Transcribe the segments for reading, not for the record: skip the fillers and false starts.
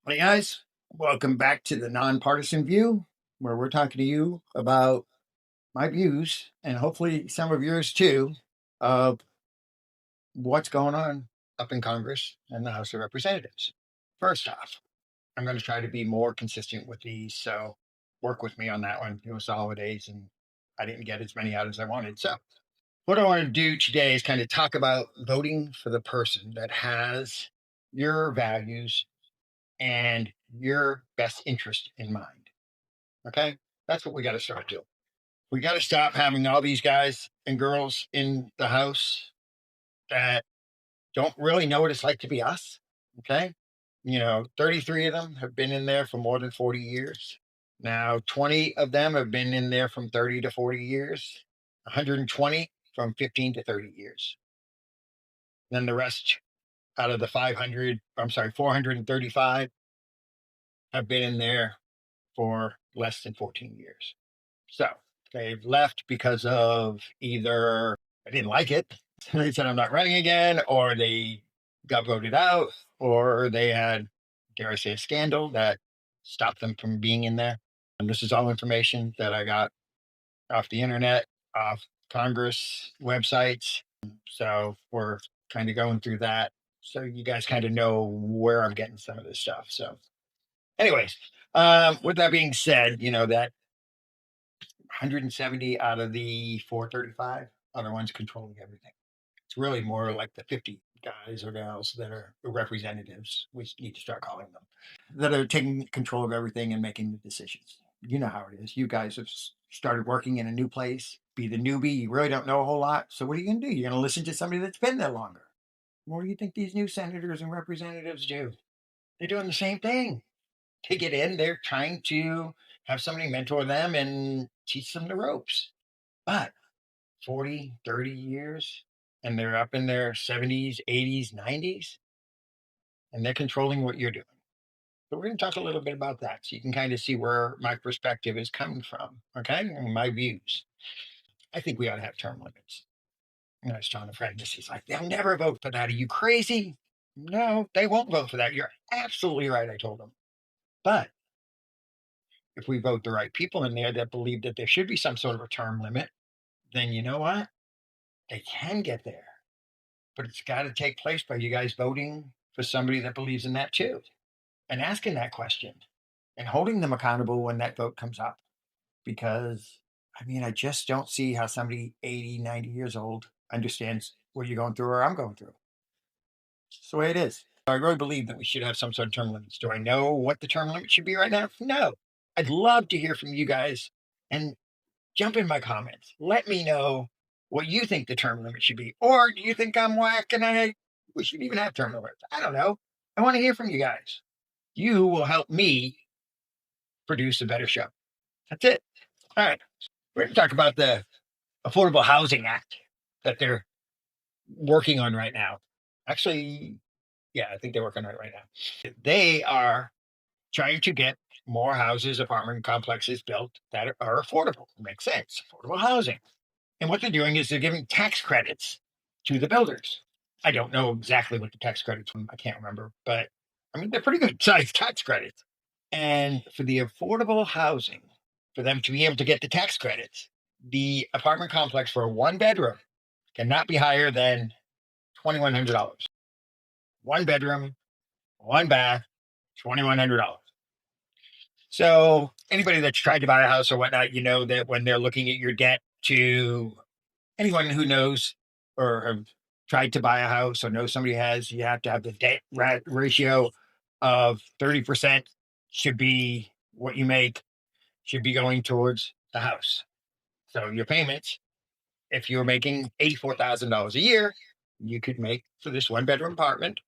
Hey guys, welcome back to the Nonpartisan View, where we're talking to you about my views and hopefully some of yours too of what's going on up in Congress and the House of Representatives. First off, I'm going to try to be more consistent with these, so work with me on that one. It was the holidays and I didn't get as many out as I wanted. So, what I want to do today is kind of talk about voting for the person that has your values and your best interest in mind. Okay. That's what we got to start doing. We got to stop having all these guys and girls in the house that don't really know what it's like to be us. Okay. 33 of them have been in there for more than 40 years. Now, 20 of them have been in there from 30 to 40 years, 120 from 15 to 30 years. Then the rest out of the 435 have been in there for less than 14 years. So they've left because of either I didn't like it, they said I'm not running again, or they got voted out, or they had, dare I say, a scandal that stopped them from being in there. And this is all information that I got off the internet, off Congress websites. So we're kind of going through that. So you guys kind of know where I'm getting some of this stuff. So, anyways, with that being said, that 170 out of the 435 are the ones controlling everything. It's really more like the 50 guys or gals that are representatives, we need to start calling them, that are taking control of everything and making the decisions. You know how it is. You guys have started working in a new place, be the newbie, you really don't know a whole lot. So what are you going to do? You're going to listen to somebody that's been there longer. What do you think these new senators and representatives do? They're doing the same thing. They get in, they're trying to have somebody mentor them and teach them the ropes. But 40, 30 years, and they're up in their 70s, 80s, 90s, and they're controlling what you're doing. So we're going to talk a little bit about that so you can kind of see where my perspective is coming from, okay? And my views. I think we ought to have term limits. And I was telling a friend this, he's like, they'll never vote for that. Are you crazy? No, they won't vote for that. You're absolutely right, I told him. But if we vote the right people in there that believe that there should be some sort of a term limit, then you know what? They can get there. But it's got to take place by you guys voting for somebody that believes in that too and asking that question and holding them accountable when that vote comes up. Because, I mean, I just don't see how somebody 80, 90 years old understands what you're going through or I'm going through. It's the way it is. I really believe that we should have some sort of term limits. Do I know what the term limit should be right now? No. I'd love to hear from you guys and jump in my comments. Let me know what you think the term limit should be. Or do you think I'm whack and we should even have term limits? I don't know. I want to hear from you guys. You will help me produce a better show. That's it. All right. We're going to talk about the Affordable Housing Act that they're working on right now. Actually, yeah, I think they're working on it right now. They are trying to get more houses, apartment complexes built that are affordable. Makes sense. Affordable housing. And what they're doing is they're giving tax credits to the builders. I don't know exactly what the tax credits are. I can't remember, but I mean, they're pretty good sized tax credits. And for the affordable housing, for them to be able to get the tax credits, the apartment complex for a one bedroom cannot be higher than $2,100. One bedroom, one bath, $2,100. So anybody that's tried to buy a house or whatnot, you know that when they're looking at your debt, to anyone who knows or have tried to buy a house or know somebody has, you have to have the debt ratio of 30% should be what you make, should be going towards the house. So your payments, if you're making $84,000 a year, you could make for this one bedroom apartment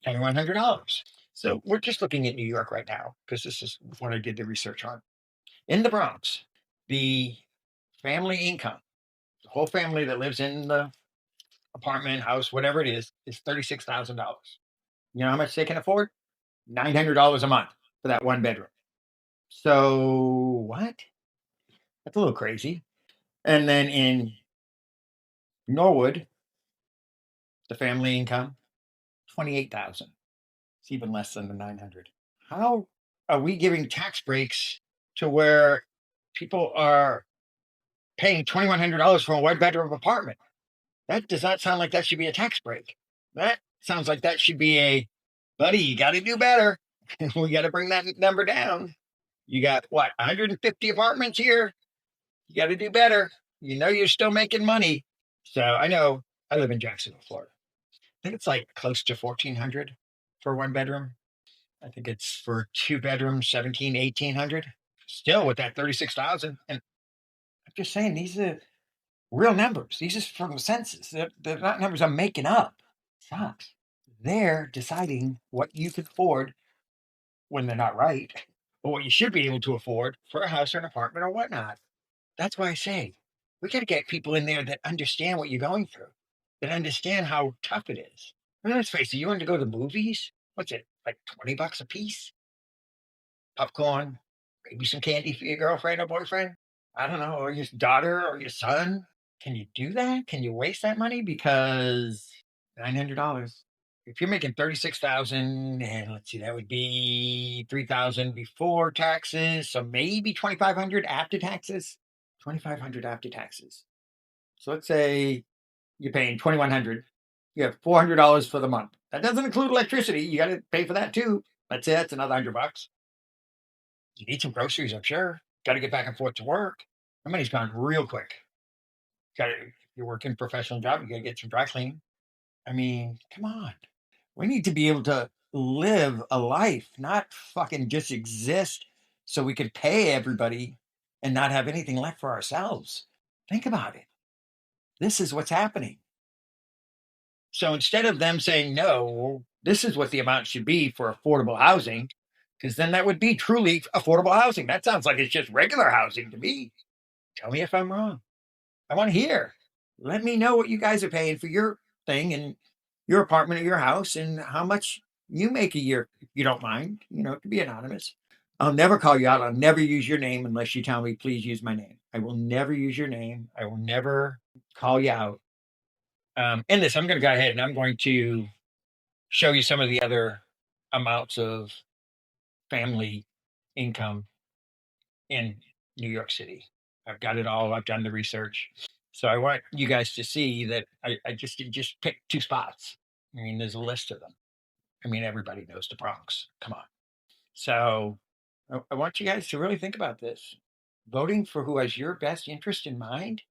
$2,100. So we're just looking at New York right now because this is what I did the research on. In the Bronx, the family income, the whole family that lives in the apartment, house, whatever it is $36,000. You know how much they can afford? $900 a month for that one bedroom. So what? That's a little crazy. And then in Norwood, the family income, 28,000. It's even less than the 900. how are we giving tax breaks to where people are paying $2,100 for a one-bedroom apartment? That does not sound like that should be a tax break. That sounds like that should be a, buddy, you got to do better. We got to bring that number down. You got what, 150 apartments here? You got to do better. You know, you're still making money. So I know I live in Jacksonville, Florida. I think it's like close to 1,400 for one bedroom. I think it's for two bedrooms, 17, 1,800. Still with that 36,000. And I'm just saying, these are real numbers. These are from the census. They're not numbers I'm making up. Sucks. They're deciding what you can afford when they're not right, or what you should be able to afford for a house or an apartment or whatnot. That's why I say we got to get people in there that understand what you're going through, that understand how tough it is. I mean, let's face it, you want to go to the movies? What's it, like $20 a piece? Popcorn, maybe some candy for your girlfriend or boyfriend? I don't know, or your daughter or your son? Can you do that? Can you waste that money? Because $900. If you're making 36,000, and let's see, that would be 3,000 before taxes, so maybe 2,500 after taxes. 2,500 after taxes. So let's say you're paying 2,100. You have $400 for the month. That doesn't include electricity. You got to pay for that too. Let's say that's another $100. You need some groceries, I'm sure. Got to get back and forth to work. My money's gone real quick. Got to, if you're working a professional job, you got to get some dry cleaning. I mean, come on. We need to be able to live a life, not fucking just exist so we could pay everybody and not have anything left for ourselves. Think about it. This is what's happening. So instead of them saying, no, this is what the amount should be for affordable housing, because then that would be truly affordable housing. That sounds like it's just regular housing to me. Tell me if I'm wrong. I want to hear. Let me know what you guys are paying for your thing and your apartment or your house and how much you make a year, if you don't mind. You know, it can be anonymous. I'll never call you out. I'll never use your name unless you tell me, please use my name. I will never use your name. I will never call you out. In this, I'm going to go ahead and I'm going to show you some of the other amounts of family income in New York City. I've got it all. I've done the research. So I want you guys to see that I just picked two spots. I mean, there's a list of them. I mean, everybody knows the Bronx. Come on. So I want you guys to really think about this. Voting for who has your best interest in mind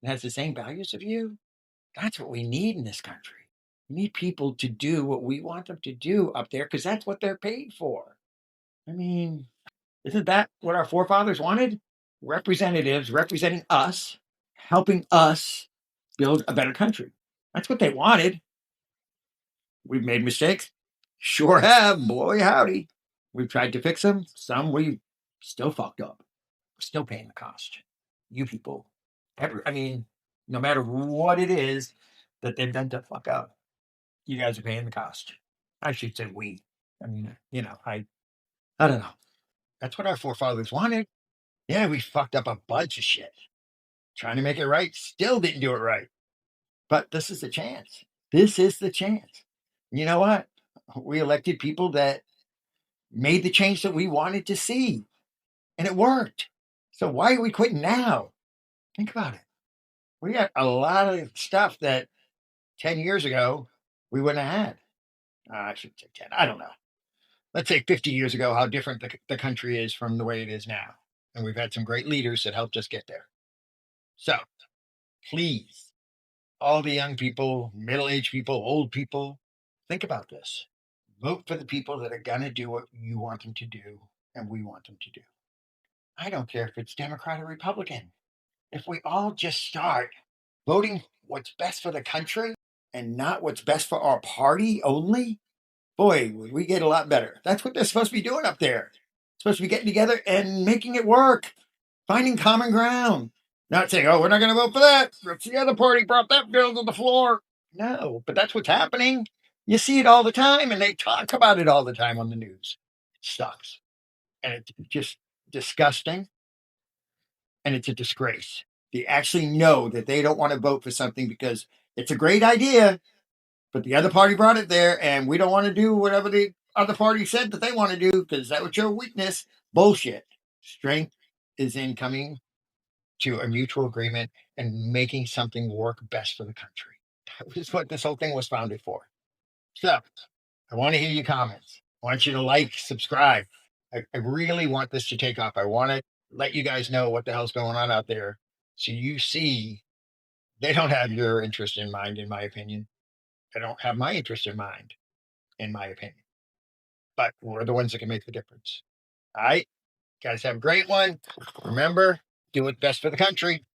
and has the same values of you, that's what we need in this country. We need people to do what we want them to do up there because that's what they're paid for. I mean, isn't that what our forefathers wanted? Representatives representing us, helping us build a better country. That's what they wanted. We've made mistakes. Sure have, boy howdy. We've tried to fix them. Some we still fucked up. We're still paying the cost. You people, I mean, no matter what it is that they've done to fuck up, you guys are paying the cost. I should say we. I mean, you know, I don't know. That's what our forefathers wanted. Yeah, we fucked up a bunch of shit. Trying to make it right, still didn't do it right. But this is the chance. This is the chance. You know what? We elected people that made the change that we wanted to see, and it worked. So why are we quitting now? Think about it. We got a lot of stuff that 10 years ago we wouldn't have had. I shouldn't say 10. I don't know. Let's say 50 years ago, how different the country is from the way it is now. And we've had some great leaders that helped us get there. So please, all the young people, middle-aged people, old people, think about this. Vote for the people that are going to do what you want them to do and we want them to do. I don't care if it's Democrat or Republican. If we all just start voting what's best for the country and not what's best for our party only, boy, would we get a lot better. That's what they're supposed to be doing up there. Supposed to be getting together and making it work, finding common ground. Not saying, oh, we're not going to vote for that. It's the other party brought that bill to the floor. No, but that's what's happening. You see it all the time, and they talk about it all the time on the news. It sucks. And it's just disgusting. And it's a disgrace. They actually know that they don't want to vote for something because it's a great idea, but the other party brought it there, and we don't want to do whatever they other party said that they want to do because that would show weakness. Bullshit. Strength is in coming to a mutual agreement and making something work best for the country. That was what this whole thing was founded for. So I want to hear your comments. I want you to like, subscribe. I really want this to take off. I want to let you guys know what the hell's going on out there. So you see, they don't have your interest in mind, in my opinion. They don't have my interest in mind, in my opinion. But we're the ones that can make the difference. All right. Guys, have a great one. Remember, do what's best for the country.